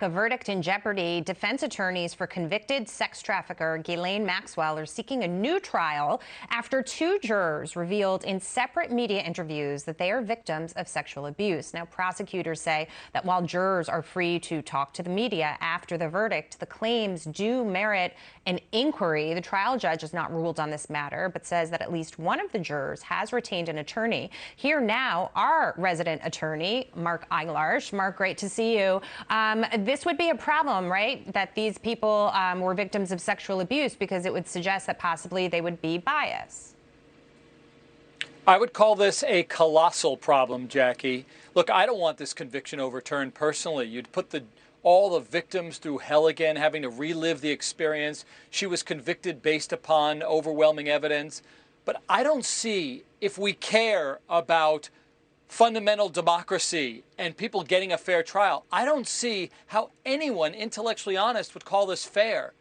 A verdict in jeopardy. Defense attorneys for convicted sex trafficker Ghislaine Maxwell are seeking a new trial after two jurors revealed in separate media interviews that they are victims of sexual abuse. Now, prosecutors say that while jurors are free to talk to the media after the verdict, the claims do merit an inquiry. The trial judge has not ruled on this matter, but says that at least one of the jurors has retained an attorney. Here now, our resident attorney, Mark Eiglarsh. Mark, great to see you. This would be a problem, right? That these people were victims of sexual abuse, because it would suggest that possibly they would be biased. I would call this a colossal problem, Jackie. Look, I don't want this conviction overturned personally. You'd put all the victims through hell again, having to relive the experience. She was convicted based upon overwhelming evidence. But I don't see, if we care about fundamental democracy and people getting a fair trial, I don't see how anyone intellectually honest would call this fair.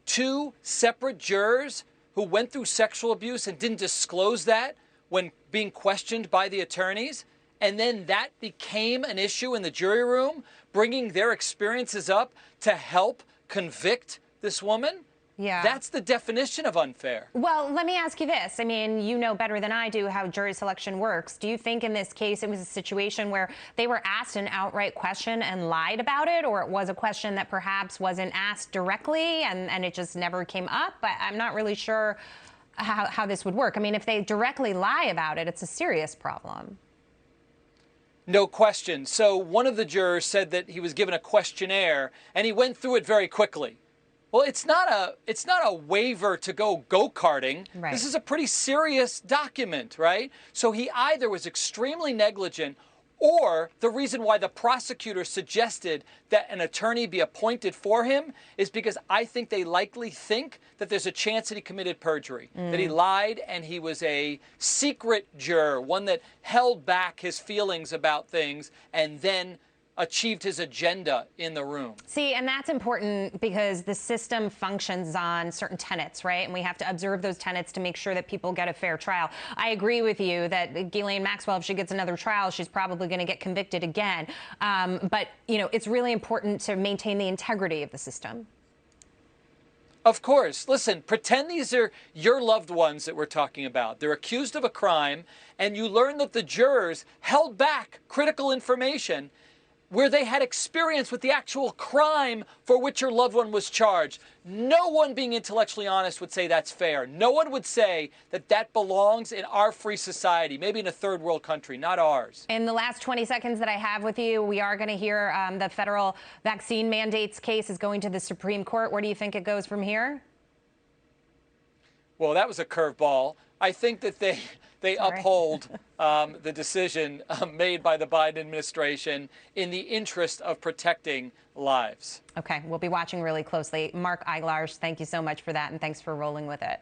Two separate jurors who went through sexual abuse and didn't disclose that when being questioned by the attorneys, and then that became an issue in the jury room, bringing their experiences up to help convict this woman. Yeah. That's the definition of unfair. Well, let me ask you this. I mean, you know better than I do how jury selection works. Do you think in this case it was a situation where they were asked an outright question and lied about it, or it was a question that perhaps wasn't asked directly and it just never came up? I'm not really sure how this would work. I mean, if they directly lie about it, it's a serious problem. No question. So one of the jurors said that he was given a questionnaire and he went through it very quickly. Well, it's not a waiver to go-karting. Right. This is a pretty serious document, right? So he either was extremely negligent, or the reason why the prosecutor suggested that an attorney be appointed for him is because I think they likely think that there's a chance that he committed perjury, that he lied and he was a secret juror, one that held back his feelings about things and then achieved his agenda in the room. See, and that's important because the system functions on certain tenets, right? And we have to observe those tenets to make sure that people get a fair trial. I agree with you that Ghislaine Maxwell, if she gets another trial, she's probably going to get convicted again. But, you know, it's really important to maintain the integrity of the system. Of course. Listen, pretend these are your loved ones that we're talking about. They're accused of a crime, and you learn that the jurors held back critical information where they had experience with the actual crime for which your loved one was charged. No one being intellectually honest would say that's fair. No one would say that that belongs in our free society, maybe in a third world country, not ours. In the last 20 seconds that I have with you, we are going to hear the federal vaccine mandates case is going to the Supreme Court. Where do you think it goes from here? Well, that was a curveball. I think that they uphold the decision made by the Biden administration in the interest of protecting lives. Okay, we'll be watching really closely. Mark Eiglarsh, thank you so much for that, and thanks for rolling with it.